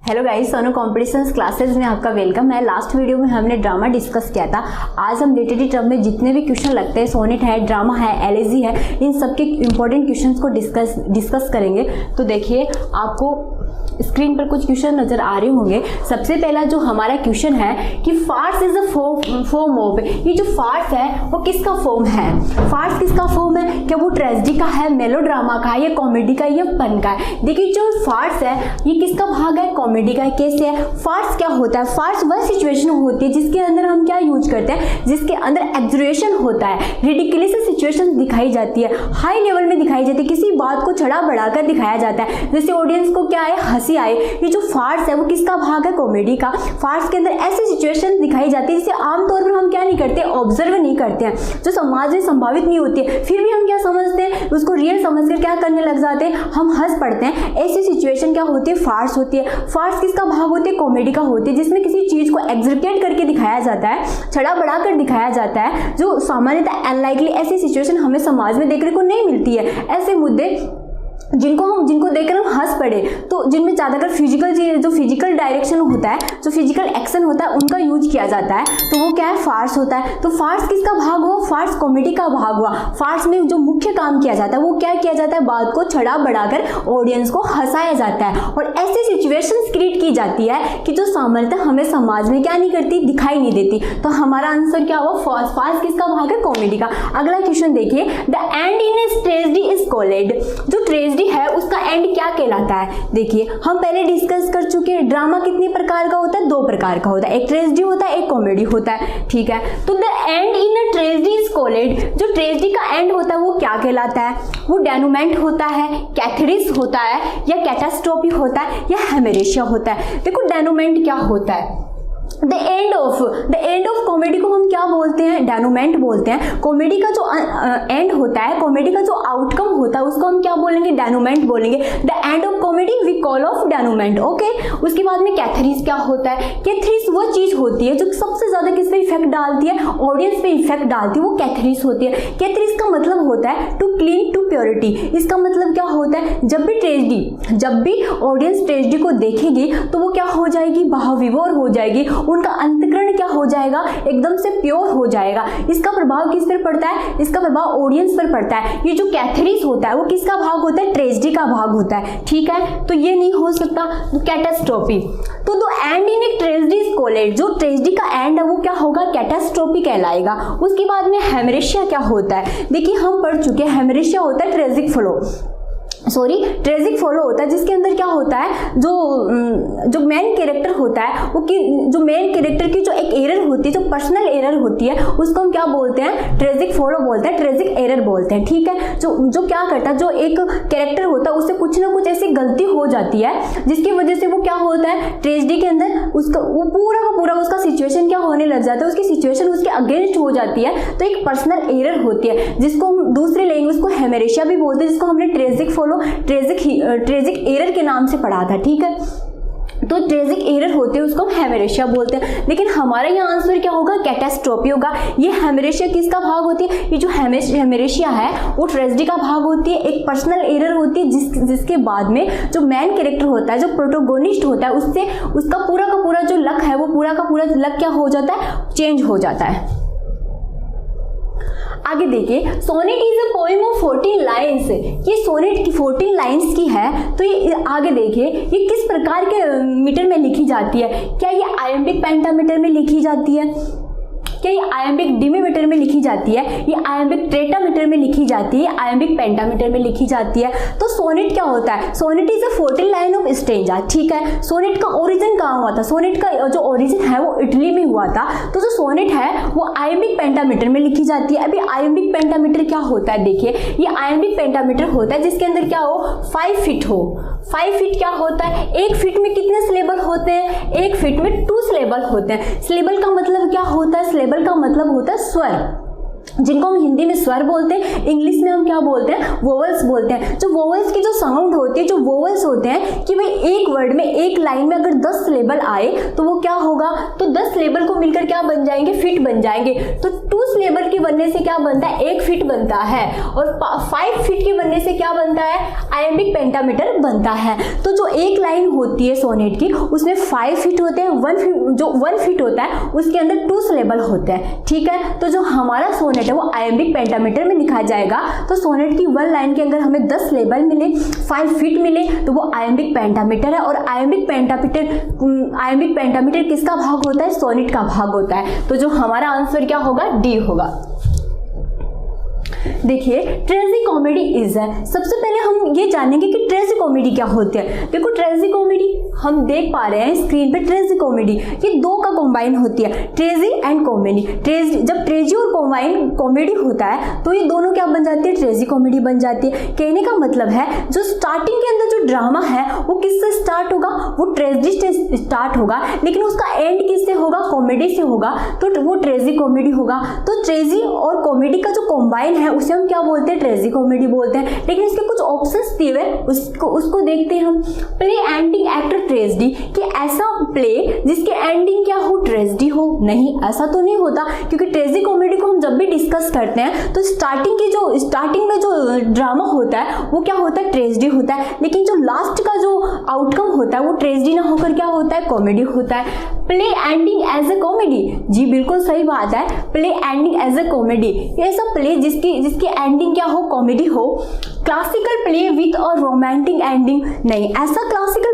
Hello guys, Sonu competitions classes में आपका welcome है। लास्ट वीडियो में हमने ड्रामा डिस्कस किया था। आज हम लिटरेरी टर्म में जितने भी क्वेश्चन लगते हैं, सोनेट है, ड्रामा है, एलेजी है, इन सब के इंपॉर्टेंट क्वेश्चंस को डिस्कस करेंगे। तो देखिए, आपको स्क्रीन पर कुछ क्वेश्चन नजर आ रहे होंगे। सबसे पहला जो हमारा क्वेश्चन है कि farce is a form of, ये जो फार्स है वो किसका फॉर्म है? फार्स किसका फॉर्म है? क्या वो ट्रेजेडी का है, मेलोड्रामा का है, या कॉमेडी का, या फन का है? देखिए, जो फार्स है ये किसका भाग है? कॉमेडी का है। कैसे है? फार्स क्या होता है? फार्स वह सिचुएशन होती है जिसके अंदर हम क्या यूज करते हैं, जिसके अंदर एग्जरेशन होता है, रिडिकुलस सिचुएशन दिखाई जाती है, हाई लेवल में दिखाई जाती है, किसी बात को चढ़ा बढ़ाकर दिखाया जाता है, जैसे ऑडियंस को क्या है, हंसी आए। ये जो फार्स है वो किसका भाग है? कॉमेडी का। फार्स के अंदर ऐसी सिचुएशन दिखाई जाती है जिसे आमतौर पर हम क्या नहीं करते, ऑब्जर्व नहीं करते हैं, जो समाज में संभावित नहीं होती है, फिर भी हम क्या समझते हैं, उसको रियल समझकर क्या करने लग जाते हैं, हम हंस पड़ते हैं। ऐसी सिचुएशन क्या होती है? फार्स होती है। फार्स किसका भाग होती है? कॉमेडी का होती है, जिसमें किसी चीज को एग्जीक्यूट करके दिखाया जाता है, छड़ा बढ़ाकर दिखाया जाता है, जो सामान्यतः अनलाइकली ऐसी सिचुएशन हमें समाज में देखने को नहीं मिलती है। ऐसे मुद्दे जिनको देखकर हम हंस पड़े, तो जिनमें ज़्यादातर फिजिकल डायरेक्शन होता है, जो फिजिकल एक्शन होता है, उनका यूज किया जाता है, तो वो क्या है? फार्स होता है। तो फार्स किसका भाग हुआ? फार्स कॉमेडी का भाग हुआ। फार्स में जो मुख्य काम किया जाता है वो क्या किया जाता है? बात को छड़ा बढ़ाकर ऑडियंस को हंसाया जाता है, और ऐसी सिचुएशंस क्रिएट की जाती है कि जो सामान्यतः हमें समाज में क्या नहीं करती, दिखाई नहीं देती। तो हमारा आंसर क्या हुआ? फार्स। फार्स किसका भाग है? कॉमेडी का। अगला क्वेश्चन देखिए, the and in a tragedy is called, जो ट्रेजेडी है उसका एंड क्या कहलाता है? देखिए, हम पहले डिस्कस कर चुके हैं, ड्रामा कितने प्रकार का होता है? दो प्रकार का होता है, एक ट्रेजेडी होता है, एक कॉमेडी होता है। ठीक है, तो the and in a tragedy is called, जो ट्रेजेडी का एंड होता है वो क्या कहलाता है? वो डेनोमेंट होता है, कैथरिस होता है, या कैटास्ट्रोफी होता है, या हेमरेशिया होता है? देखो, डेनोमेंट क्या होता है? द एंड ऑफ कॉमेडी को हम क्या बोलते हैं? डेनोमेंट बोलते हैं। कॉमेडी का जो एंड होता है, कॉमेडी का जो आउटकम होता है, उसको हम क्या बोलेंगे? डेनोमेंट बोलेंगे। The end of comedy we call of denouement. Okay, उसके बाद में कैथरिस क्या होता है? कैथरिस वो चीज होती है जो सबसे ज्यादा किस पे इफेक्ट डालती है? ऑडियंस पे इफेक्ट डालती है, वो कैथरिस होती है। कैथरिस का मतलब होता है टू क्लीन टू प्योरिटी। इसका मतलब क्या होता है? जब भी ऑडियंस ट्रेजेडी को देखेगी तो वो क्या हो जाएगी? भावविभोर हो जाएगी, उनका अंतःकरण क्या हो जाएगा? एकदम से प्योर हो जाएगा। इसका प्रभाव किस पर पड़ता है? इसका प्रभाव ऑडियंस पर पड़ता है। ये जो कैथरिस होता है वो किसका भाग होता है? ट्रेजेडी का भाग होता है। ठीक है, तो ये नहीं हो सकता। तो कैटास्ट्रोफी, तो the and in a tragedy is called, जो ट्रेजेडी का एंड है वो क्या होगा? कैटास्ट्रोफी कहलाएगा। उसके बाद में हेमरेशिया क्या होता है? देखिए, हम पढ़ चुके हैं, हेमरेशिया होता है ट्रेजिक फ्लो होता है, जिसके अंदर क्या होता है, जो मेन कैरेक्टर होता है वो जो मेन कैरेक्टर की जो एक एरर होती है, जो पर्सनल एरर होती है, उसको हम क्या बोलते हैं? ट्रेजिक फ्लो बोलते हैं, ट्रेजिक एरर बोलते हैं। ठीक है, जो क्या करता है, जो एक कैरेक्टर होता है उससे कुछ ना कुछ ऐसी गलती हो जाती है जिसकी वजह से वो क्या होता है, ट्रेजेडी के अंदर उसका वो पूरा का पूरा उसका सिचुएशन क्या होने लग जाता है, उसकी सिचुएशन उसके अगेंस्ट हो जाती है। तो एक पर्सनल एरर होती है, जिसको हम दूसरी लैंग्वेज को हेमरेशिया भी बोलते हैं, जिसको हमने ट्रेजिक एरर के नाम से पढ़ा था। ठीक है, तो ट्रेजिक एरर होते हैं, उसको हम हेमरेशिया बोलते हैं। लेकिन हमारा यहाँ आंसर क्या होगा? कैटास्ट्रोफी होगा। ये हेमरेशिया किसका भाग होती है? ये जो हेमरेशिया है वो ट्रेजेडी का भाग होती है, एक पर्सनल एरर होती है, जिसके बाद में जो मेन कैरेक्टर होता है, जो प्रोटोगोनिस्ट होता है, उससे उसका पूरा का पूरा जो लक है, वो पूरा का पूरा लक क्या हो जाता है? चेंज हो जाता है। आगे देखिए, sonnet is a poem of 14 lines. ये सोनेट की 14 लाइन्स की है। तो ये आगे देखिए, ये किस प्रकार के मीटर में लिखी जाती है? क्या ये आयम्बिक पेंटामीटर में लिखी जाती है? क्या ये आयम्बिक डिमीमीटर में लिखी जाती है? ये आयम्बिक टेट्रामीटर में लिखी जाती है? आयम्बिक पेंटामीटर में लिखी जाती है? तो सोनेट क्या होता है? Sonnet is a 14 line of stanza. ठीक है, सोनेट का ओरिजिन कहाँ हुआ था? सोनेट का जो ओरिजिन है वो इटली में हुआ था। तो जो सोनेट है वो आयम्बिक पेंटामीटर में लिखी जाती है। अभी आयम्बिक पेंटामीटर क्या होता है? देखिए, ये आयम्बिक पेंटामीटर होता है जिसके अंदर क्या हो? 5 फीट हो। 5 फीट क्या होता है? 1 फीट में कितने सिलेबल होते हैं? 1 फीट में 2 सिलेबल होते हैं। सिलेबल का मतलब क्या होता है? सिलेबल का मतलब होता है स्वर। जिनको हम हिंदी में स्वर बोलते हैं, इंग्लिश में हम क्या बोलते हैं, वोवल्स बोलते हैं। जो वोवल्स की जो साउंड होती है, जो वोवल्स होते हैं कि भाई एक वर्ड में, एक लाइन में अगर 10 सिलेबल आए तो वो क्या होगा, तो 10 सिलेबल को मिलकर क्या बन जाएंगे, फिट बन जाएंगे। तो 2 सिलेबल के बनने से क्या बनता है, 1 फिट बनता है, और 5 फिट के बनने से क्या बनता है, आयम्बिक पेंटामीटर बनता है। तो जो एक लाइन होती है सोनेट की, उसमें 5 फिट होते हैं, 1 फिट होता है, उसके अंदर 2 सिलेबल होते हैं, ठीक है। तो जो हमारा सोनेट है वो आयम्बिक पेंटामीटर में लिखा जाएगा। तो सोनेट की 1 लाइन के अंदर हमें 10 सिलेबल मिले, 5 फिट मिले, तो वो आयम्बिक पेंटामीटर है। और आयम्बिक पेंटामीटर किसका भाग होता है, सोनेट का भाग होता है। तो जो हमारा आंसर क्या होगा, डी होगा। देखिए ट्रेजी कॉमेडी इज है, सबसे पहले हम ये जानेंगे कि ट्रेजी कॉमेडी क्या होती है। देखो ट्रेजी कॉमेडी हम देख पा रहे हैं स्क्रीन पे, ट्रेजी कॉमेडी ये 2 का कॉम्बाइन होती है, ट्रेजी एंड कॉमेडी। ट्रेजी, जब ट्रेजी और कॉम्बाइन कॉमेडी होता है तो ये दोनों क्या बन जाती है, ट्रेजी कॉमेडी बन जाती है। कहने का मतलब है जो स्टार्टिंग के अंदर जो ड्रामा है वो किससे स्टार्ट होगा, वो ट्रेजी से स्टार्ट होगा, लेकिन उसका एंड किससे होगा, कॉमेडी से होगा, तो वो ट्रेजी कॉमेडी होगा। तो ट्रेजी और कॉमेडी का जो कॉम्बाइन है उसे हम क्या बोलते हैं, ट्रेजी कॉमेडी बोलते हैं। लेकिन इसके कुछ ऑप्शंस दिए हुए, उसको देखते हैं हम। प्ले एंडिंग एक्टर ट्रेजेडी, कि ऐसा प्ले जिसके एंडिंग क्या हो, ट्रेजेडी हो, नहीं ऐसा तो नहीं होता, क्योंकि ट्रेजी कॉमेडी को हम जब भी डिस्कस करते हैं तो स्टार्टिंग में जो ड्रामा होता है वो क्या होता है, ट्रेजेडी होता है, लेकिन जो लास्ट का जो आउटकम होता है वो ट्रेजेडी ना होकर क्या होता है, कॉमेडी होता है। Play ending as a comedy, जी बिल्कुल सही बात है, play ending as a comedy, ऐसा प्ले जिसकी एंडिंग क्या हो, कॉमेडी हो। क्लासिकल प्ले विथ और रोमांटिक एंडिंग, नहीं ऐसा क्लासिकल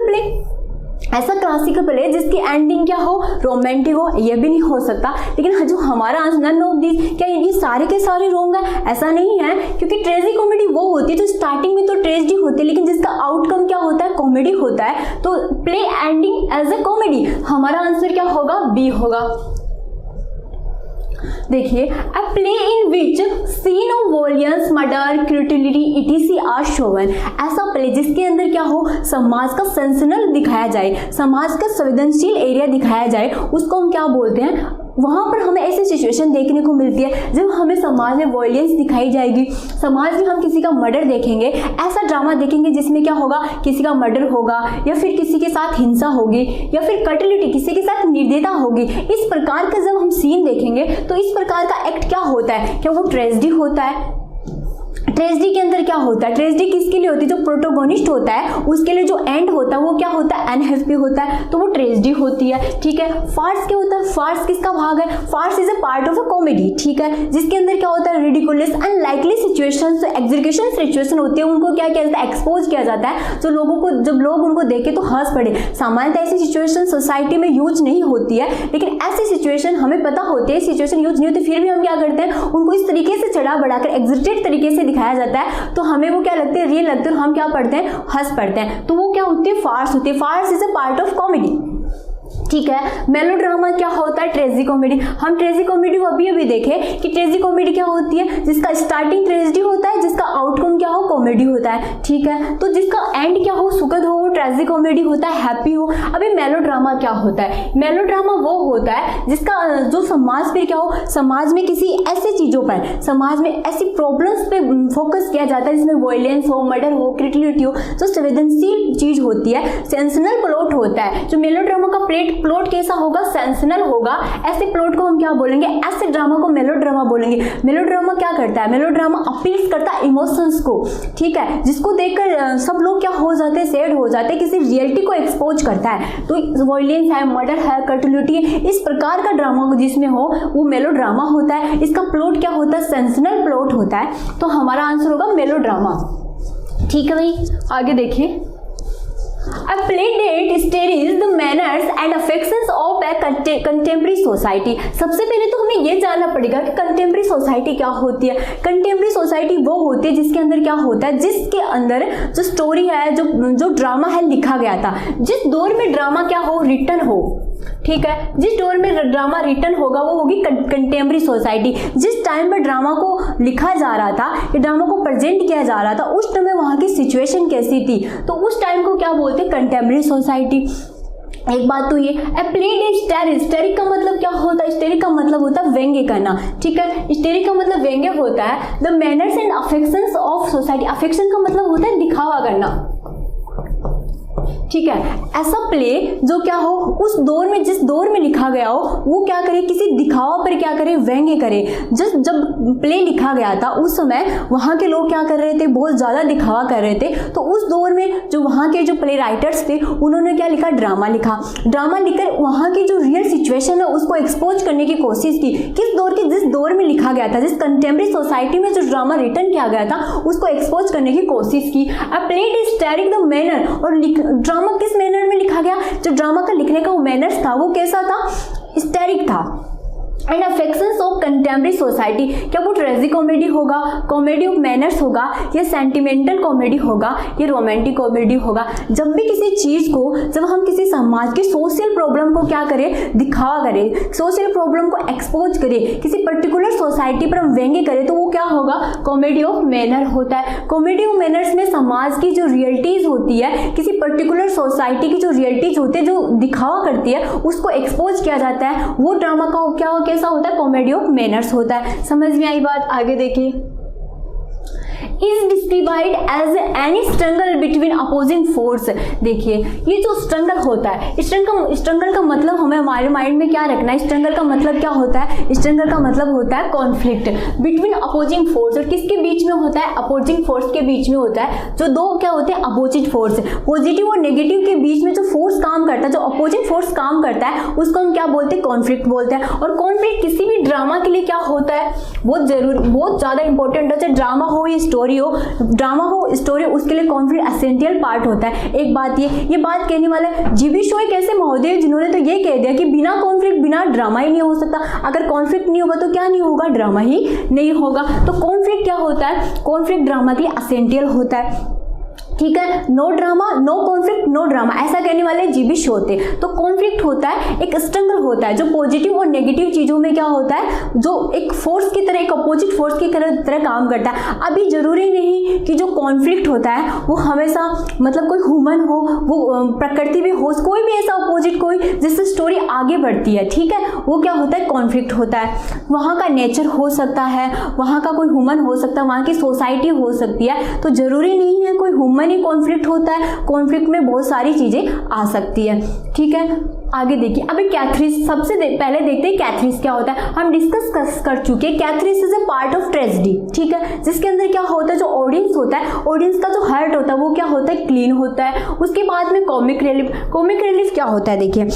प्ले जिसकी एंडिंग क्या हो, रोमांटिक हो, ये भी नहीं हो सकता। लेकिन जो हमारा आंसर नन ऑफ दिस, क्या ये सारे के सारे रॉन्ग है, ऐसा नहीं है, क्योंकि ट्रेजी कॉमेडी वो होती है जो स्टार्टिंग में तो ट्रेजेडी होती है लेकिन जिसका आउटकम क्या होता है, कॉमेडी होता है। तो play ending as a comedy, हमारा आंसर क्या होगा, बी होगा। देखिए a play in which scene of violence, murder, cruelty ETC are shown, ऐसा प्ले जिसके अंदर क्या हो, समाज का सेंसेशनल दिखाया जाए, समाज का संवेदनशील एरिया दिखाया जाए, उसको हम क्या बोलते हैं। वहाँ पर हमें ऐसी सिचुएशन देखने को मिलती है जब हमें समाज में वॉयलेंस दिखाई जाएगी, समाज में हम किसी का मर्डर देखेंगे, ऐसा ड्रामा देखेंगे जिसमें क्या होगा, किसी का मर्डर होगा, या फिर किसी के साथ हिंसा होगी, या फिर कटलिटी, किसी के साथ निर्दयता होगी। इस प्रकार का जब हम सीन देखेंगे तो इस प्रकार का एक्ट क्या होता है, क्या वो ट्रेजेडी होता है। ट्रेजेडी के अंदर क्या होता है, ट्रेजेडी किसके लिए होती है, जो प्रोटोगोनिस्ट होता है उसके लिए जो एंड होता है वो क्या होता है, अनहैप्पी होता है, तो वो ट्रेजेडी होती है, ठीक है। फार्स क्या होता है, फार्स किसका भाग है, farce is a part of a comedy, ठीक है, जिसके अंदर क्या होता है, ridiculous unlikely situations, execution situation होती है, उनको क्या किया जाता है, एक्सपोज किया जाता है, जो लोगों को, जब लोग उनको देखे तो हंस पड़े। सामान्यतः ऐसी सिचुएशन सोसाइटी में यूज नहीं होती है, लेकिन ऐसी सिचुएशन हमें पता होती है, सिचुएशन यूज नहीं होती, फिर भी हम क्या करते हैं, उनको इस तरीके से चढ़ा बढ़ाकर एग्जिटेड तरीके से दिखाया जाता है, तो हमें वो क्या लगते हैं, रियल लगते हैं, हम क्या पढ़ते हैं, हंस पढ़ते हैं, तो वो क्या होती है, फार्स होती है। Farce is a part of comedy, ठीक है। मेलोड्रामा क्या होता है, ट्रेजी कॉमेडी। हम ट्रेजी कॉमेडी को अभी देखे कि ट्रेजी कॉमेडी क्या होती है, जिसका स्टार्टिंग ट्रेजेडी होता है, जिसका आउटकम क्या हो, कॉमेडी होता है, ठीक है। तो जिसका एंड क्या हो, सुखद हो, वो ट्रेजी कॉमेडी होता है, हैप्पी हो। अभी मेलोड्रामा क्या होता है, मेलोड्रामा वो होता है जिसका जो समाज पे क्या हो, समाज में किसी ऐसी चीजों पर, समाज में ऐसी प्रॉब्लम्स पे फोकस किया जाता है जिसमें वायलेंस हो, मर्डर हो, क्रूटलिटी हो, जो संवेदनशील चीज होती है, सेंसेशनल प्लॉट होता है। जो मेलोड्रामा का प्लॉट कैसा होगा, सेंसेशनल होगा। ऐसे प्लॉट को हम क्या बोलेंगे, ऐसे ड्रामा को मेलोड्रामा बोलेंगे। मेलोड्रामा क्या करता है, मेलोड्रामा अपील करता है इमोशंस को, ठीक है, जिसको देखकर सब लोग क्या हो जाते हैं, सैड हो जाते हैं, किसी रियलिटी को एक्सपोज करता है। तो वायलेंस है, मर्डर है, क्रूटलिटी है, इस प्रकार का ड्रामा जिसमें हो वो मेलोड्रामा होता है। इसका प्लॉट क्या होता है, सेंसेशनल प्लॉट होता है, तो हमारा आंसर होगा मेलोड्रामा, ठीक है भाई। आगे देखिए, A play date studies the manners and affections of a contemporary society। सबसे पहले तो हमें ये जानना पड़ेगा कि कंटेम्प्रेरी सोसाइटी क्या होती है। कंटेम्प्रेरी सोसाइटी वो होती है जिसके अंदर क्या होता है, जिसके अंदर जो स्टोरी है, जो ड्रामा है लिखा गया था, जिस दौर में ड्रामा क्या हो, रिटन हो, ठीक है, जिस दौर में ड्रामा रिटन होगा वो होगी कंटेम्प्रेरी सोसाइटी। जिस टाइम पर ड्रामा को लिखा जा रहा था, ये ड्रामा को प्रेजेंट किया जा रहा था, उस टाइम वहाँ की सिचुएशन कैसी थी, तो उस टाइम को क्या बोलते हैं, कंटेम्प्रेरी सोसाइटी। एक बात तो ये प्लेड हिस्टेरिक, हिस्टेरिक का मतलब क्या होता है, हिस्टेरिक का मतलब होता है व्यंग्य करना, ठीक है, हिस्टेरिक का मतलब व्यंग्य होता है। The manners and affections of society, affection का मतलब होता है दिखावा करना, ठीक है। ऐसा प्ले जो क्या हो उस दौर में, जिस दौर में लिखा गया हो, वो क्या करे, किसी दिखावा पर क्या करे, व्यंग्य करे। जब प्ले लिखा गया था उस समय वहाँ के लोग क्या कर रहे थे, बहुत ज़्यादा दिखावा कर रहे थे। तो उस दौर में जो वहाँ के जो प्ले राइटर्स थे उन्होंने क्या लिखा, ड्रामा लिखा। ड्रामा लिखकर वहाँ की जो रियल सिचुएशन है उसको एक्सपोज करने की कोशिश की। किस दौर की, जिस दौर में लिखा गया था, जिस कंटेम्प्रेरी सोसाइटी में जो ड्रामा रिटर्न किया गया था उसको एक्सपोज करने की कोशिश की। अ play is starring the manner, और ड्रामा किस मैनर में लिखा गया, जो ड्रामा का लिखने का वो मैनर्स था वो कैसा था, हिस्टेरिक था। And affections of contemporary society, क्या वो ट्रेजिक कॉमेडी होगा, कॉमेडी ऑफ मैनर्स होगा, या सेंटिमेंटल कॉमेडी होगा, या रोमांटिक कॉमेडी होगा। जब भी किसी चीज़ को, जब हम किसी समाज की सोशल प्रॉब्लम को क्या करें, दिखावा करें, सोशल प्रॉब्लम को एक्सपोज करें, किसी पर्टिकुलर सोसाइटी पर हम व्यंग्य करें, तो वो क्या होगा, कॉमेडी ऑफ मैनर होता है। कॉमेडी ऑफ मैनर्स में समाज की जो रियलिटीज़ होती है, किसी पर्टिकुलर सोसाइटी की जो रियलिटीज़ होती है, जो दिखावा करती है, उसको एक्सपोज किया जाता है। वो ड्रामा का क्या कैसा होता है, कॉमेडी ऑफ मैनर्स होता है। समझ में आई बात, आगे देखिए। Is described as any struggle between opposing force. देखिए ये जो स्ट्रगल होता है, स्ट्रगल का मतलब हमें हमारे माइंड में क्या रखना है, स्ट्रगल का मतलब क्या होता है, स्ट्रगल का मतलब होता है कॉन्फ्लिक्ट बिटवीन अपोजिंग फोर्स। और किसके बीच में होता है, अपोजिंग फोर्स के बीच में होता है। जो दो क्या होते हैं, अपोजिट फोर्स, पॉजिटिव और नेगेटिव के बीच में जो फोर्स काम करता है, जो अपोजिंग फोर्स काम करता है, उसको हम क्या बोलते हैं, कॉन्फ्लिक्ट बोलते हैं। और कॉन्फ्लिक्ट किसी भी ड्रामा के लिए क्या होता है, बहुत जरूरी, बहुत ज़्यादा इंपॉर्टेंट है। चाहे ड्रामा हो या स्टोरी हो, ड्रामा हो स्टोरी, उसके लिए कॉन्फ्लिक्ट एसेंशियल पार्ट होता है। एक बात ये बात कहने वाले जीबी शो एक ऐसे महोदय जिन्होंने तो ये कह दिया कि बिना कॉन्फ्लिक्ट बिना ड्रामा ही नहीं हो सकता। अगर कॉन्फ्लिक्ट नहीं होगा तो क्या नहीं होगा, ड्रामा ही नहीं होगा। तो कॉन्फ्लिक्ट क्या होता है, कॉन्फ्लिक्ट ड्रामा के लिए एसेंशियल होता है, ठीक है। No drama no conflict no drama, ऐसा कहने वाले जीबी शो होते। तो कॉन्फ्लिक्ट होता है, एक स्ट्रगल होता है जो पॉजिटिव और नेगेटिव चीज़ों में क्या होता है, जो एक फोर्स की तरह, एक अपोजिट फोर्स की तरह काम करता है। अभी जरूरी नहीं कि जो कॉन्फ्लिक्ट होता है वो हमेशा मतलब कोई ह्यूमन हो, वो प्रकृति में हो, कोई भी ऐसा अपोजिट कोई जिससे स्टोरी आगे बढ़ती है, ठीक है, वो क्या होता है, कॉन्फ्लिक्ट होता है। वहाँ का नेचर हो सकता है, वहाँ का कोई ह्यूमन हो सकता है, वहाँ की सोसाइटी हो सकती है। तो जरूरी नहीं है कोई ह्यूमन ही कॉन्फ्लिक्ट होता है, कॉन्फ्लिक्ट में बहुत सारी चीजें आ सकती है, ठीक है। आगे देखिए, अभी कैथरीज, सबसे पहले देखते हैं कैथरीज क्या होता है। हम डिस्कस कर चुके हैं, catharsis is a part of tragedy, ठीक है, जिसके अंदर क्या होता है, जो ऑडियंस होता है, ऑडियंस का जो हार्ट होता है वो क्या होता है, क्लीन होता है। उसके बाद में कॉमिक रिलीफ, कॉमिक रिलीफ क्या होता है, देखिए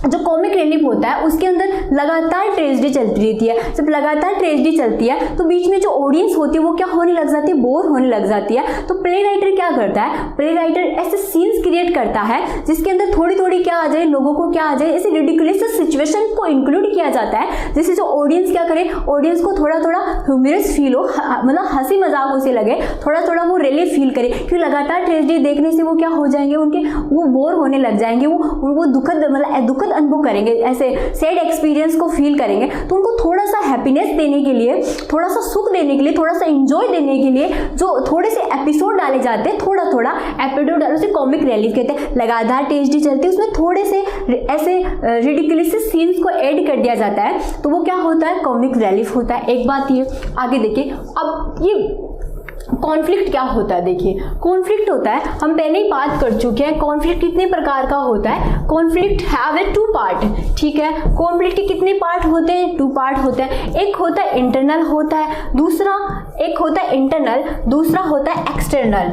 जो कॉमिक रिलीफ होता है उसके अंदर लगातार ट्रेजेडी चलती रहती है। जब लगातार ट्रेजेडी चलती है तो बीच में जो ऑडियंस होती है वो क्या होने लग जाती है, बोर होने लग जाती है। तो प्ले राइटर क्या करता है, प्ले राइटर ऐसे सीन्स क्रिएट करता है जिसके अंदर थोड़ी थोड़ी क्या आ जाए, लोगों को क्या आ जाए, ऐसे रिडिकुलस सिचुएशन को इंक्लूड किया जाता है, जिससे जो ऑडियंस क्या करे, ऑडियंस को थोड़ा थोड़ा ह्यूमरस फील हो, मतलब हंसी मजाक उसे लगे, थोड़ा थोड़ा वो रिलीफ फील करे। क्योंकि लगातार ट्रेजेडी देखने से वो क्या हो जाएंगे, उनके वो बोर होने लग जाएंगे, वो दुखद मतलब दुखद अनुभव करेंगे, ऐसे सैड एक्सपीरियंस को फील करेंगे। तो उनको थोड़ा सा हैप्पीनेस देने के लिए, थोड़ा सा सुख देने के लिए, थोड़ा सा एंजॉय देने के लिए जो थोड़े से एपिसोड डाले जाते हैं, थोड़ा थोड़ा एपिसोड डाले, उसे कॉमिक रिलीफ कहते हैं। लगातार ट्रेजेडी चलती है, उसमें थोड़े से ऐसे रिडिकुलस सीन्स को ऐड कर दिया जाता है, तो वो क्या होता है, कॉमिक रिलीफ होता है। एक बात ये, आगे देखिए, अब ये कॉन्फ्लिक्ट क्या होता है, देखिए कॉन्फ्लिक्ट होता है, हम पहले ही बात कर चुके हैं कॉन्फ्लिक्ट कितने प्रकार का होता है। कॉन्फ्लिक्ट हैव ए 2 पार्ट, ठीक है। कॉन्फ्लिक्ट के कितने पार्ट होते हैं, 2 पार्ट होते हैं। एक होता है इंटरनल होता है, दूसरा एक होता है इंटरनल, दूसरा होता है एक्सटर्नल,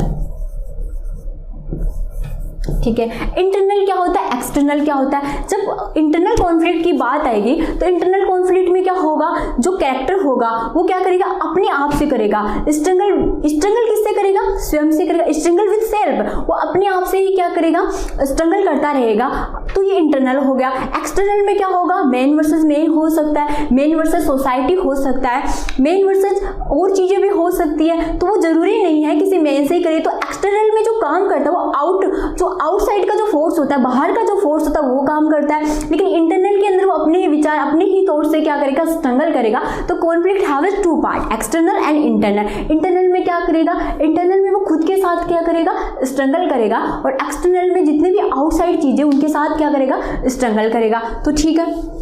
ठीक है। इंटरनल क्या होता है, एक्सटर्नल क्या होता है। जब इंटरनल कॉन्फ्लिक्ट की बात आएगी तो इंटरनल कॉन्फ्लिक्ट में क्या होगा, जो कैरेक्टर होगा वो क्या करेगा, अपने आप से करेगा। स्ट्रगल किससे करेगा, स्वयं से करेगा, स्ट्रगल विद सेल्फ, वो अपने आप से ही क्या करेगा, स्ट्रगल करता रहेगा। तो ये इंटरनल हो गया। एक्सटर्नल में क्या होगा, मैन वर्सेस मैन हो सकता है, मैन वर्सेस सोसाइटी हो सकता है, मैन वर्सेस और चीजें भी हो सकती है। तो वो जरूरी नहीं है किसी मैन से ही करे। तो एक्सटर्नल में जो काम करता है वो आउट जो आउटसाइड का जो फोर्स होता है, बाहर का जो फोर्स होता है वो काम करता है, लेकिन इंटरनल के अंदर वो अपने विचार अपने ही थॉट से क्या करेगा, स्ट्रगल करेगा। तो conflict have two part, external and internal. Internal में क्या करेगा, इंटरनल में वो खुद के साथ क्या करेगा, स्ट्रगल करेगा, और एक्सटर्नल में जितने भी आउटसाइड चीजें उनके साथ क्या करेगा, स्ट्रगल करेगा। तो ठीक है,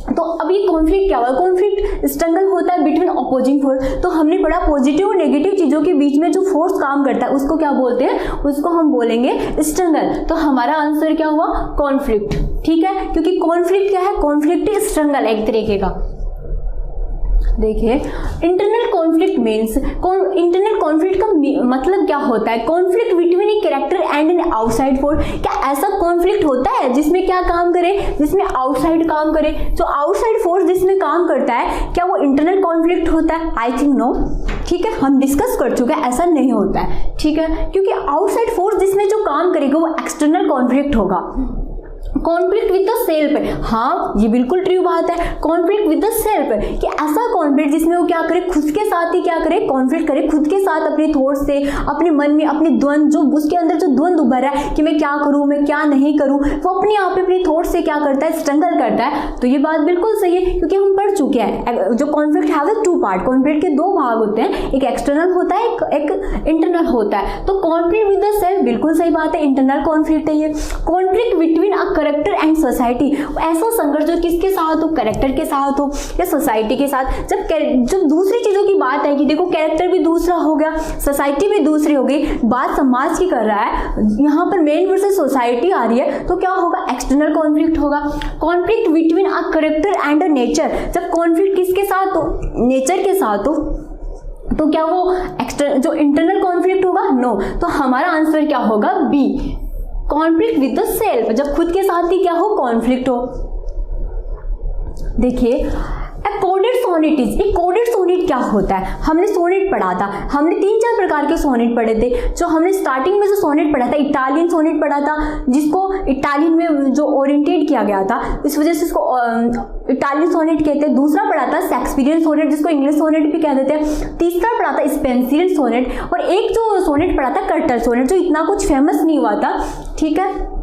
तो अब ये कॉन्फ्लिक्ट क्या हुआ, कॉन्फ्लिक्ट स्ट्रगल होता है बिटवीन अपोजिंग फोर्स। तो हमने पढ़ा पॉजिटिव और नेगेटिव चीजों के बीच में जो फोर्स काम करता है उसको क्या बोलते हैं, उसको हम बोलेंगे स्ट्रगल। तो हमारा आंसर क्या हुआ, कॉन्फ्लिक्ट। ठीक है, क्योंकि कॉन्फ्लिक्ट क्या है, कॉन्फ्लिक्ट स्ट्रगल एक तरीके का। देखिए, internal conflict means, internal conflict का मतलब क्या होता है, conflict between a character and an outside force. क्या ऐसा कॉन्फ्लिक्ट होता है जिसमें क्या काम करे, जिसमें आउटसाइड काम करे, जो आउटसाइड फोर्स जिसमें काम करता है, क्या वो इंटरनल कॉन्फ्लिक्ट होता है? I think no. ठीक है, हम डिस्कस कर चुके हैं, ऐसा नहीं होता है। ठीक है, क्योंकि आउटसाइड फोर्स जिसमें जो काम करेगा वो एक्सटर्नल कॉन्फ्लिक्ट होगा। कॉन्फ्लिक्ट विद द सेल्फ, हाँ ये बिल्कुल ट्रू बात है, कॉन्फ्लिक्ट विद द सेल्फ, कि ऐसा कॉन्फ्लिक्ट जिसमें वो क्या करे, खुद के साथ ही क्या करे, कॉन्फ्लिक्ट करे, खुद के साथ अपने थॉट से, अपने मन में अपने द्वंद, जो उसके अंदर जो द्वंद उभर रहा है कि मैं क्या करूं, मैं क्या नहीं करूं, वो अपने आप अपने थॉट से क्या करता है, स्ट्रगल करता है। तो ये बात बिल्कुल सही है, क्योंकि हम पढ़ चुके हैं जो conflict have two part, conflict के दो भाग होते हैं, एक एक्सटर्नल होता है, एक इंटरनल होता है। तो कॉन्फ्लिक्ट विद द सेल्फ बिल्कुल सही बात है, इंटरनल कॉन्फ्लिक्ट है ये। Conflict between a character and society, ऐसा संघर्ष जो किसके साथ हो, कैरेक्टर के साथ हो या सोसाइटी के साथ। जब दूसरी चीजों की बात है कि देखो कैरेक्टर भी दूसरा हो गया, सोसाइटी भी दूसरी हो गई, बात समाज की कर रहा है, यहाँ पर मेन वर्सेस सोसाइटी आ रही है, तो क्या होगा, एक्सटर्नल कॉन्फ्लिक्ट होगा। Conflict between a character and a nature, जब कॉन्फ्लिक्ट किसके साथ हो, नेचर के साथ हो, तो क्या वो जो इंटरनल कॉन्फ्लिक्ट होगा? नो। तो हमारा आंसर क्या होगा, B, conflict with the self, जब खुद के साथ ही क्या हो, कॉन्फ्लिक्ट हो। देखिए, कोडेड सोनेट, एक कोडेड सोनेट क्या होता है, हमने सोनेट पढ़ा था, हमने 3-4 प्रकार के सोनेट पढ़े थे। जो हमने स्टार्टिंग में जो सोनेट पढ़ा था, इटालियन सोनेट पढ़ा था, जिसको इटालियन में जो ओरिएंटेड किया गया था, इस वजह से इसको इटालियन सोनेट कहते हैं। दूसरा पढ़ा था शेक्सपियरियन सोनेट, जिसको इंग्लिश सोनेट भी कह देते हैं। तीसरा पढ़ा था स्पेंसरियन सोनेट, और एक जो सोनेट पढ़ा था कर्टल सोनेट, जो इतना कुछ फेमस नहीं हुआ था। ठीक है,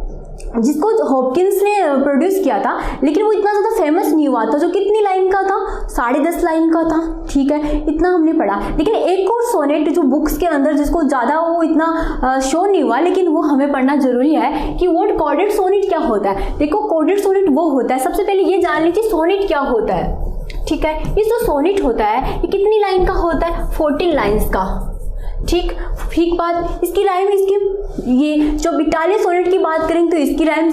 जिसको हॉपकिंस ने प्रोड्यूस किया था, लेकिन वो इतना ज़्यादा फेमस नहीं हुआ था, जो कितनी लाइन का था, 10.5 लाइन का था। ठीक है, इतना हमने पढ़ा। लेकिन एक और सोनेट जो बुक्स के अंदर, जिसको ज़्यादा वो इतना शो नहीं हुआ, लेकिन वो हमें पढ़ना जरूरी है कि वो कोडेड सोनेट क्या होता है। देखो, कोडेड सोनेट वो होता है, सबसे पहले ये जान लीजिए सोनेट क्या होता है। ठीक है, ये जो सोनेट होता है ये कितनी लाइन का होता है, 14 लाइन्स का। ठीक बात। इसकी राइम स्कीम, ये जब इटालियन सोनेट की बात करेंगे तो इसकी राइम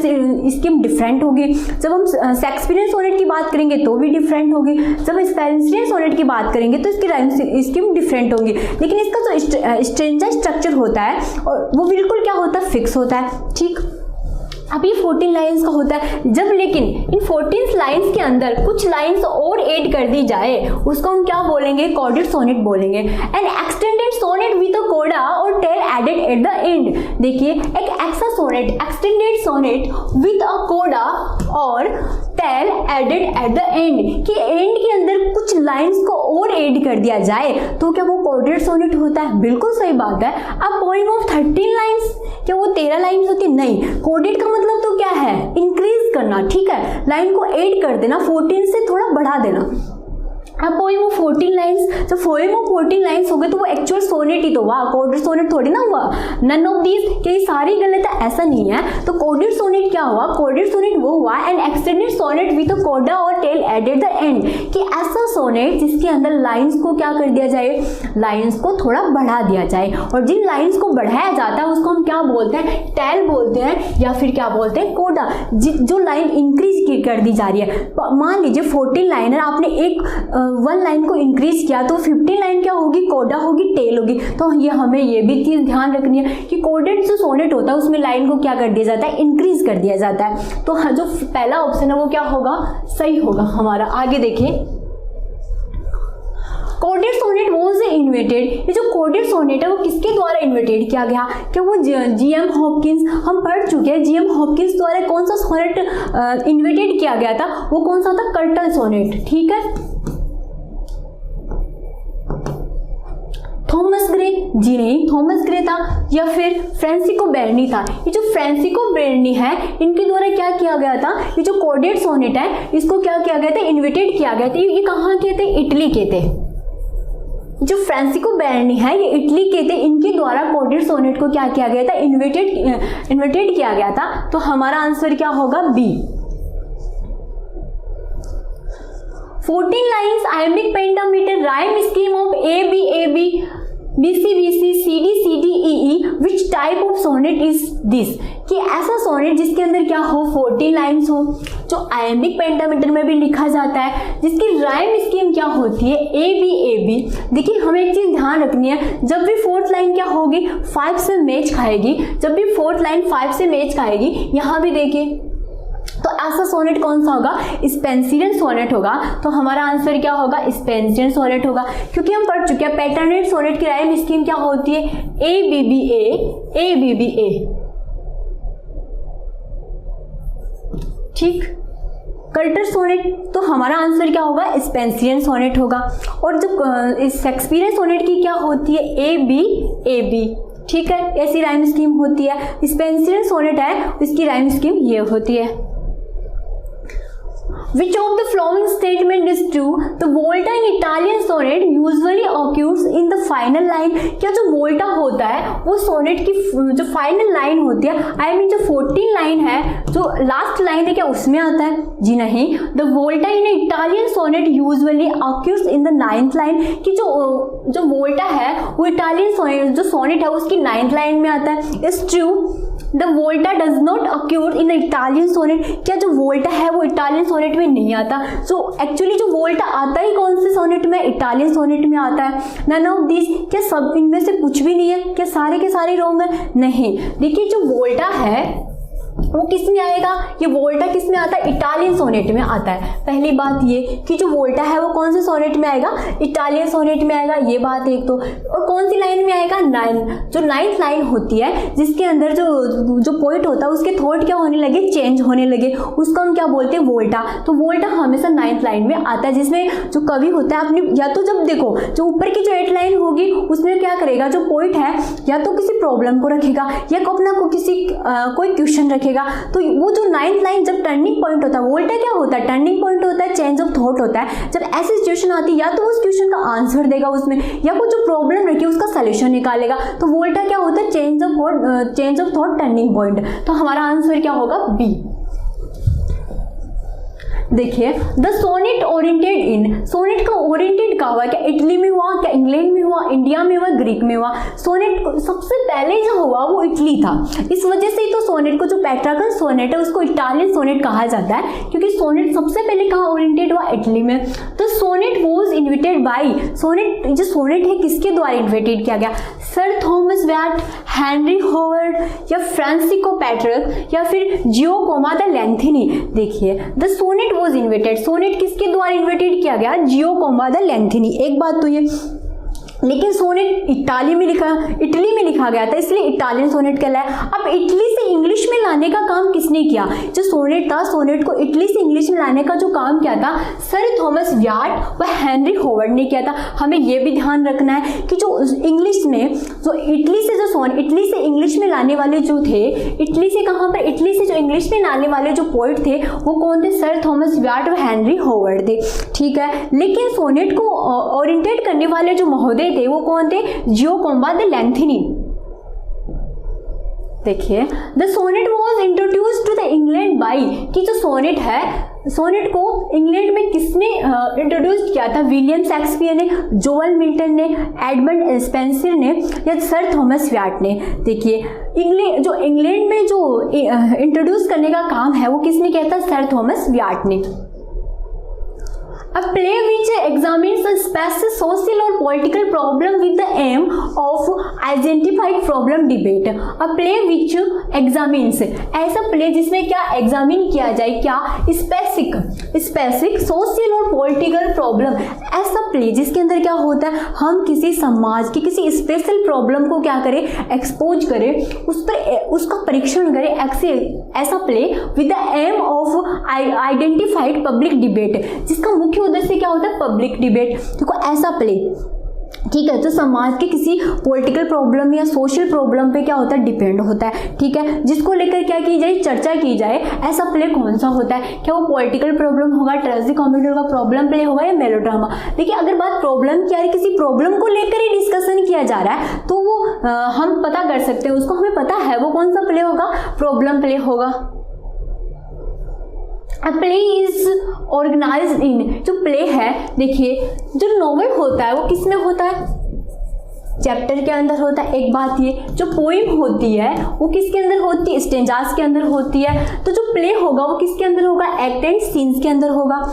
स्कीम डिफरेंट होगी। जब हम शेक्सपियरियन सोनेट की बात करेंगे तो भी डिफरेंट होगी। जब स्पेंसरियन सोनेट की बात करेंगे तो इसकी राइम स्कीम डिफरेंट होगी। लेकिन इसका जो स्ट्रेंजा स्ट्रक्चर होता है और वो बिल्कुल क्या होता है, फिक्स होता है। ठीक, अब ये 14 लाइंस का होता है। जब लेकिन इन 14 लाइंस के अंदर कुछ लाइंस और ऐड कर दी जाए, उसको हम क्या बोलेंगे, कोडेड सोनेट बोलेंगे। And extended sonnet with a coda or tail added at the end. देखिए, एक ऐसा sonnet, extended sonnet with a coda or tail added at the end, कि एंड के अंदर कुछ लाइंस को और ऐड कर दिया जाए तो क्या वो कोडेड सोनेट होता है? बिल्कुल सही बात है। अब पोएम ऑफ 13 लाइंस, क्या वो 13 लाइंस होती? नहीं। कोडेड का मतलब तो क्या है, इंक्रीज करना। ठीक है, लाइन को ऐड कर देना, 14 से थोड़ा बढ़ा देना। अब पोएम ऑफ 14 लाइंस, जब पोएम ऑफ 14 लाइंस हो गए तो वो एक्चुअल सोनेट ही तो हुआ, कोडेड सोनेट थोड़ी ना हुआ। नन ऑफ दीज, क्या ये सारी गलत है? ऐसा नहीं है। तो कोडेड सोनेट क्या हुआ, कोडेड सोनेट वो हुआ and extended sonnet with a coda or tail added the end, कि ऐसा सोनेट जिसके अंदर लाइंस को क्या कर दिया जाए, लाइंस को थोड़ा बढ़ा दिया जाए। और जिन लाइंस को बढ़ाया जाता है उसको हम क्या बोलते हैं, टेल बोलते हैं, या फिर क्या बोलते हैं, कोडा। जो लाइन इंक्रीज कर दी जा रही है, मान लीजिए 14 लाइन है, आपने एक 1 लाइन को इंक्रीज किया तो 15 लाइन क्या होगी, कोडा होगी, टेल होगी। तो ये हमें ये भी चीज ध्यान रखनी है कि कोडेड जो सोनेट होता है उसमें लाइन को क्या कर दिया जाता है, इंक्रीज कर दिया जाता है। तो जो पहला ऑप्शन है वो क्या होगा, सही होगा हमारा। आगे देखिए, कोडेड सोनेट वॉज इन्वेंटेड। ये जो कोडेड सोनेट है वो किसके द्वारा इन्वेंटेड किया गया, क्या वो जीएम हॉपकिंस, हम पढ़ चुके हैं जीएम हॉपकिंस द्वारा कौन सा सोनेट इन्वेंटेड किया गया था, वो कौन सा था, कर्टल सोनेट। ठीक है, थॉमस ग्रे? जी नहीं, थॉमस ग्रे था या फिर फ्रांसिस्को बेर्नी था? ये जो फ्रांसिस्को बेर्नी है इनके द्वारा क्या किया गया था, ये जो कोडेड सोनेट है इसको क्या किया गया था, इन्वेंटेड किया गया था। ये कहाँ के थे? इटली के थे। जो फ्रांसिस्को बेर्नी है ये इटली के थे, इनके द्वारा कोडेड सोनेट को क्या किया गया था, इन्वेंटेड किया गया था। तो हमारा आंसर क्या होगा? B. 14 lines iambic pentameter rhyme scheme of A B A B B C B C C D C D E E which type of sonnet is this? कि ऐसा सोनेट जिसके अंदर क्या हो, 14 लाइन्स हो, जो iambic pentameter में भी लिखा जाता है, जिसकी राइम स्कीम क्या होती है, ए बी। देखिए हमें एक चीज ध्यान रखनी है, जब भी फोर्थ लाइन क्या होगी, 5 से मैच खाएगी। जब भी फोर्थ लाइन 5 से मैच खाएगी, यहाँ भी देखिए, तो ऐसा सोनेट कौन सा होगा, स्पेंसियन सोनेट होगा। तो हमारा आंसर क्या होगा, स्पेंसियन सोनेट होगा, क्योंकि हम पढ़ चुके हैं पैटर्नेट सोनेट की राइम स्कीम क्या होती है, ए बी बी ए। ठीक, कल्टर सोनेट, तो हमारा आंसर क्या होगा, स्पेंसियन सोनेट होगा। और जो शेक्सपियरियन सोनेट की क्या होती है, ए बी। ठीक है, ऐसी राइम स्कीम होती है। स्पेंसियन सोनेट है, इसकी राइम स्कीम ये होती है। Which of the following statement is true? The volta in Italian sonnet usually occurs in the final line. क्या जो volta होता है वो सोनेट की जो फाइनल लाइन होती है, आई मीन जो 14 लाइन है, जो लास्ट लाइन है, क्या उसमें आता है? जी नहीं। The volta in Italian sonnet usually occurs in the 9th line. कि जो volta है वो इटालियन सोनेट, जो सोनेट है उसकी 9th लाइन में आता है। It's true. The volta does not occur in the Italian sonnet. क्या जो volta है वो इटालियन सोनेट में नहीं आता। जो एक्चुअली जो volta आता ही कौन से सोनेट में, इटालियन सोनेट में आता है। नन ऑफ दिस, क्या सब इनमें से कुछ भी नहीं है, क्या सारे के सारे रॉन्ग है? नहीं। देखिए जो volta है वो किस में आएगा, ये वोल्टा किस में आता है, इटालियन सोनेट में आता है। पहली बात ये कि जो वोल्टा है वो कौन से सोनेट में आएगा, इटालियन सोनेट में आएगा, ये बात एक तो। और कौन सी लाइन में आएगा, 9, जो 9th लाइन होती है, जिसके अंदर जो पोइट होता है उसके थॉट क्या होने लगे, चेंज होने लगे, उसको हम क्या बोलते हैं, वोल्टा। तो वोल्टा हमेशा 9th लाइन में आता है, जिसमें जो कवि होता है अपनी, या तो जब देखो जो ऊपर की जो 8 लाइन होगी उसमें क्या करेगा, जो पोइट है या तो किसी प्रॉब्लम को रखेगा या अपना को किसी कोई क्वेश्चन रखेगा। तो वो जो 9th लाइन जब टर्निंग पॉइंट होता है, वोल्टा क्या होता है, टर्निंग पॉइंट होता है, चेंज ऑफ थॉट होता है। जब ऐसी सिचुएशन आती है, या तो उस क्वेश्चन का आंसर देगा उसमें, या वो जो प्रॉब्लम रखी है उसका सोल्यूशन निकालेगा। तो वोल्टा क्या होता है, change of thought turning point. तो हमारा आंसर क्या होगा, बी। देखिए the sonnet oriented in, sonnet का ओरिएंटेड कहाँ हुआ, क्या इटली में हुआ, क्या इंग्लैंड में हुआ, इंडिया में हुआ, ग्रीक में हुआ? सोनेट सबसे पहले जो हुआ वो इटली था, इस वजह से ही तो सोनेट को, जो पेट्रार्कल सोनेट है उसको इटालियन सोनेट कहा जाता है, क्योंकि सोनेट सबसे पहले कहाँ ओरिएंटेड हुआ, इटली में। तो sonnet was invented by, sonnet जो सोनेट है किसके द्वारा इन्वेंटेड किया गया, sir Thomas Wyatt, Henry Howard, या फ्रांसिस्को पेट्रक, या फिर जियोकोमा द लेंथिनी। देखिए the sonnet was invented, sonnet किसके द्वारा इन्वेंटेड किया गया, जियोकोमा द लेंथिनी। एक बात तो ये, लेकिन सोनेट इटली में लिखा गया था, इसलिए इटालियन सोनेट कहलाया। अब इटली से इंग्लिश में लाने का काम किसने किया, जो सोनेट था, सोनेट को इटली से इंग्लिश में लाने का जो काम किया था सर थॉमस व्याट व हेनरी होवर्ड ने किया था। हमें यह भी ध्यान रखना है कि जो इंग्लिश में, जो इटली से इंग्लिश में लाने वाले जो थे, इटली से कहाँ पर, इटली से जो इंग्लिश में लाने वाले जो पोइट थे वो कौन थे, सर थॉमस व्याट व हेनरी होवर्ड थे। ठीक है, लेकिन सोनेट को ओरिएंटेड करने वाले जो महोदय थे वो कौन थे, जियोकोमा द लेंथिनी। देखिए the sonnet was introduced to the England by, कि जो सोनेट है, सोनेट को इंग्लैंड में किसने इंट्रोड्यूस किया था, विलियम शेक्सपियर ने, जोएल मिल्टन ने, एडमंड स्पेंसर ने, या सर थॉमस व्याट ने। देखिए इंग्लैंड में जो इंट्रोड्यूस करने का काम है वो किसने किया था, सर थॉमस व्याट ने। A play which examines a specific social or political problem with the aim of identified problem debate. A play which examines, ऐसा प्ले जिसमें क्या एग्जामिन किया जाए, क्या स्पेसिफिक सोशल और पॉलिटिकल प्रॉब्लम। ऐसा प्ले जिसके अंदर क्या होता है, हम किसी समाज की किसी स्पेशल प्रॉब्लम को क्या करें, एक्सपोज करें, उस पर उसका परीक्षण करें। ऐसा play with the aim of identified public debate, जिसका मुख्य उद्देश्य क्या होता है, पब्लिक डिबेट। देखो ऐसा प्ले ठीक है। तो समाज के किसी पॉलिटिकल प्रॉब्लम या सोशल प्रॉब्लम पे क्या होता है, डिपेंड होता है। ठीक है, जिसको लेकर क्या की जाए, चर्चा की जाए, ऐसा प्ले कौन सा होता है, क्या वो पॉलिटिकल प्रॉब्लम होगा, ट्रेजिक कॉमेडी होगा, प्रॉब्लम प्ले होगा या मेलोड्रामा। देखिए अगर बात प्रॉब्लम की आ रही, किसी प्रॉब्लम को लेकर ही डिस्कशन किया जा रहा है तो वो हम पता कर सकते हैं, उसको हमें पता है वो कौन सा प्ले होगा, प्रॉब्लम प्ले होगा। A play is organized in, जो प्ले है देखिए, जो नॉवेल होता है वो किस में होता है, चैप्टर के अंदर होता है। एक बात ये, जो पोइम होती है वो किसके अंदर होती है, स्टेंजास के अंदर होती है। तो जो प्ले होगा वो किसके अंदर होगा, एक्ट एंड सीन्स के अंदर होगा।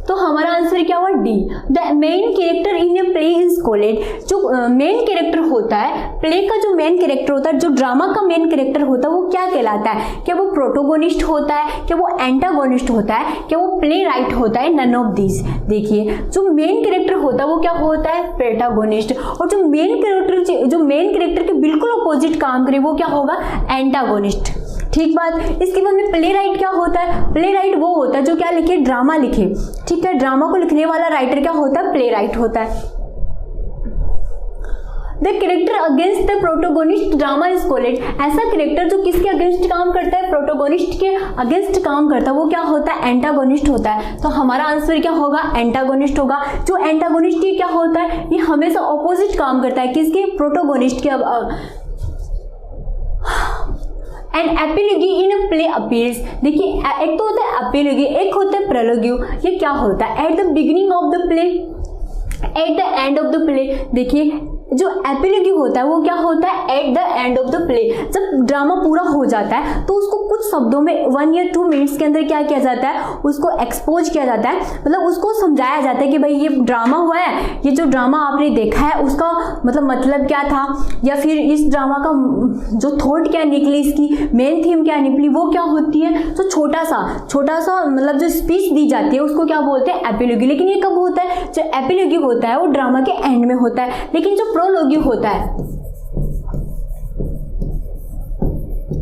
तो हमारा आंसर क्या हुआ, D. The main character in a play is called, जो मेन कैरेक्टर होता है, प्ले का जो मेन कैरेक्टर होता है, जो ड्रामा का मेन कैरेक्टर होता है वो क्या कहलाता है, क्या वो प्रोटोगोनिस्ट होता है, क्या वो एंटागोनिस्ट होता है, क्या वो प्ले राइट होता है, नन ऑफ दिस। देखिए जो मेन कैरेक्टर होता है वो क्या होता है, प्रोटोगोनिस्ट, और जो मेन कैरेक्टर के बिल्कुल अपोजिट काम करे वो क्या होगा, एंटागोनिस्ट। ठीक बात। इसके बाद में प्ले राइट क्या होता है, प्ले राइट वो होता है जो क्या लिखे, ड्रामा लिखे। ठीक है, ड्रामा को लिखने वाला राइटर क्या होता है, प्ले राइट होता है। The character against the protagonist drama is called, ऐसा कैरेक्टर जो किसके अगेंस्ट काम करता है, प्रोटोगोनिस्ट के अगेंस्ट काम करता है वो क्या होता है, एंटागोनिस्ट होता है। तो हमारा आंसर क्या होगा, एंटागोनिस्ट होगा। जो एंटागोनिस्ट ये क्या होता है, ये हमेशा ऑपोजिट काम करता है किसके, प्रोटोगोनिस्ट के। And epilogue in a play appears, देखिए एक तो होता है एपिलॉगी, एक होता है प्रोलॉग। ये क्या होता है, at the beginning of the play, eight the end of the play. देखिए जो एपिलॉगी होता है वो क्या होता है, eight the end of the play. जब ड्रामा पूरा हो जाता है तो उसको कुछ शब्दों में 1 या 2 मिनट्स के अंदर क्या किया जाता है, उसको एक्सपोज किया जाता है, मतलब उसको समझाया जाता है कि भाई ये ड्रामा हुआ है, ये जो ड्रामा आपने देखा है उसका मतलब क्या था, या फिर इस ड्रामा का जो थॉट क्या निकली, इसकी मेन थीम क्या निकली, वो क्या होती है। तो छोटा सा मतलब जो स्पीच दी जाती है उसको क्या बोलते हैं, एपिलॉगी। लेकिन ये कब होता है, जो एपिलॉगी होता है वो ड्रामा के एंड में होता है। लेकिन जो प्रोलॉग होता है,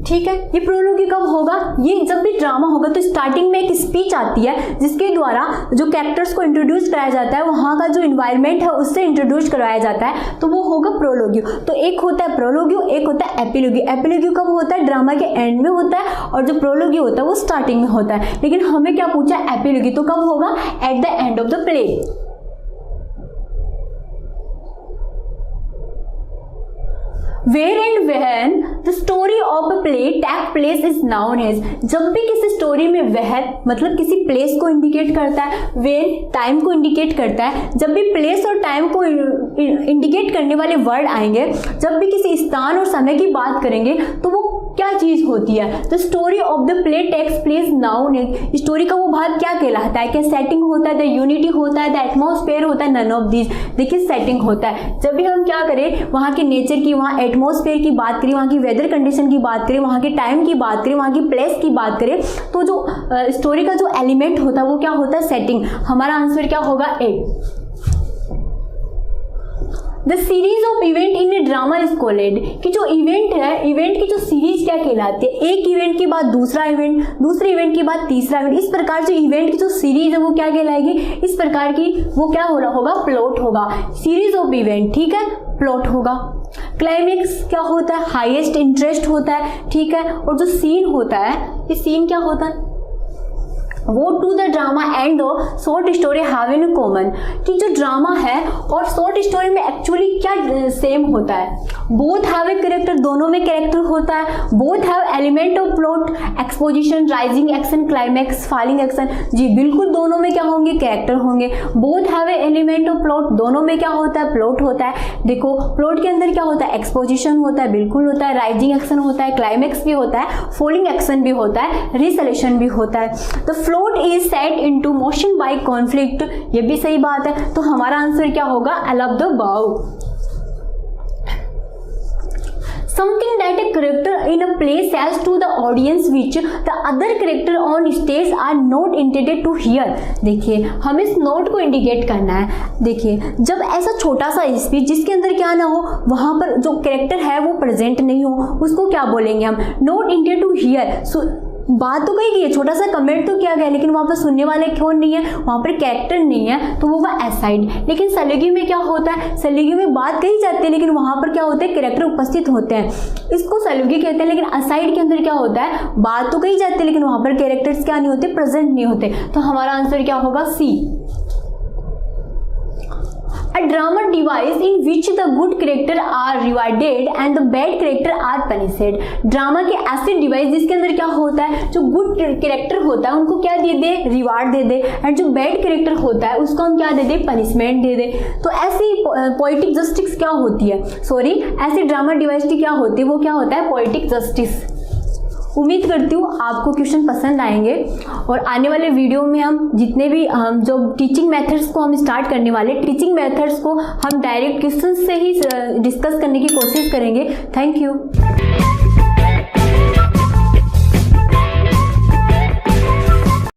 ठीक है, ये प्रोलॉग कब होगा, ये जब भी ड्रामा होगा तो स्टार्टिंग में एक स्पीच आती है जिसके द्वारा जो कैरेक्टर्स को इंट्रोड्यूस कराया जाता है, वहाँ का जो इन्वायरमेंट है उससे इंट्रोड्यूस करवाया जाता है, तो वो होगा प्रोलॉग। तो एक होता है प्रोलॉग, एक होता है एपिलॉग। एपिलॉग कब होता है, ड्रामा के एंड में होता है, और जो प्रोलॉग होता है वो स्टार्टिंग में होता है। लेकिन हमें क्या पूछा, एपिलॉग, तो कब होगा, eight the end of the play. Where and when the story of a play take place is known as, जब भी किसी स्टोरी में where मतलब किसी प्लेस को इंडिकेट करता है, when टाइम को इंडिकेट करता है, जब भी प्लेस और टाइम को इंडिकेट करने वाले वर्ड आएंगे, जब भी किसी स्थान और समय की बात करेंगे तो वो क्या चीज होती है, the story of the play takes place known age. Story का वो भाग क्या कहलाता है, क्या सेटिंग होता है, द यूनिटी होता है, द एटमॉस्फेयर होता है, नन ऑफ दिस। देखिए सेटिंग होता है, जब भी हम क्या करें, वहाँ के नेचर की, वहाँ एटमॉस्फेयर की बात करें, वहाँ की वेदर कंडीशन की बात करें, वहाँ के टाइम की बात करें, वहाँ की प्लेस की बात करें, तो जो स्टोरी का जो एलिमेंट होता है वो क्या होता है, सेटिंग। हमारा आंसर क्या होगा, A. The series of event in a drama is called, कि जो इवेंट है, इवेंट की जो सीरीज क्या कहलाती है, एक इवेंट के बाद दूसरा इवेंट, दूसरे इवेंट के बाद तीसरा इवेंट, इस प्रकार से इवेंट की जो सीरीज है वो क्या कहलाएगी, इस प्रकार की वो क्या हो रहा होगा, प्लॉट होगा। सीरीज ऑफ इवेंट, ठीक है, प्लॉट होगा। क्लाइमेक्स क्या होता है, हाईएस्ट इंटरेस्ट होता है, ठीक है। और जो सीन होता है, ये सीन क्या होता है, वो do the drama and the short story have in common, कि जो ड्रामा है और शॉर्ट स्टोरी में एक्चुअली क्या सेम होता है, बोथ हैव ए कैरेक्टर, दोनों में कैरेक्टर होता है, both have element of plot, exposition, rising action, climax, falling action. जी बिल्कुल, दोनों में क्या होंगे, कैरेक्टर होंगे। Both have a element of plot, दोनों में क्या होता है, प्लॉट होता है। देखो प्लॉट के अंदर क्या होता है, एक्सपोजिशन होता है, बिल्कुल होता है, राइजिंग एक्शन होता है, क्लाइमैक्स भी होता है, फॉलिंग एक्शन भी होता है, रिसोल्यूशन भी होता है। The plot is set into motion by conflict, ये भी सही बात है। तो हमारा आंसर क्या होगा, all of the above. Something that a character in a play says to the audience which the other character on stage are not intended to hear। देखिए हम इस नोट को इंडिकेट करना है। देखिए जब ऐसा छोटा सा स्पीच जिसके अंदर क्या ना हो, वहाँ पर जो कैरेक्टर है वो प्रेजेंट नहीं हो, उसको क्या बोलेंगे हम, नॉट इंटेंडेड टू हियर। बात तो कही गई है, छोटा सा कमेंट तो किया गया, लेकिन वहाँ पर सुनने वाले कौन नहीं है, वहाँ पर कैरेक्टर नहीं है, तो वो हुआ एसाइड। लेकिन सलूगी में क्या होता है, सलूगी में बात कही जाती है लेकिन वहाँ पर क्या होता है, कैरेक्टर उपस्थित होते हैं, इसको सलूगी कहते हैं। लेकिन असाइड के अंदर क्या होता है, बात तो कही जाती है लेकिन वहाँ पर कैरेक्टर्स क्या नहीं होते, प्रेजेंट नहीं होते। तो हमारा आंसर क्या होगा, सी। A drama device in which the good character are rewarded and the bad character are punished। Drama के ऐसे डिवाइस जिसके अंदर क्या होता है, जो गुड कैरेक्टर होता है उनको क्या दे दे, रिवार्ड दे दे, एंड जो बैड कैरेक्टर होता है उसको हम क्या दे दे, पनिशमेंट दे दे। तो ऐसी पोएटिक जस्टिस क्या होती है, सॉरी ऐसी ड्रामा डिवाइस की क्या होती है, वो क्या होता है, पोएटिक जस्टिस। उम्मीद करती हूँ आपको क्वेश्चन पसंद आएंगे और आने वाले वीडियो में हम जितने भी जो टीचिंग मेथड्स को हम स्टार्ट करने वाले, टीचिंग मेथड्स को हम डायरेक्ट क्वेश्चन से ही डिस्कस करने की कोशिश करेंगे। Thank you.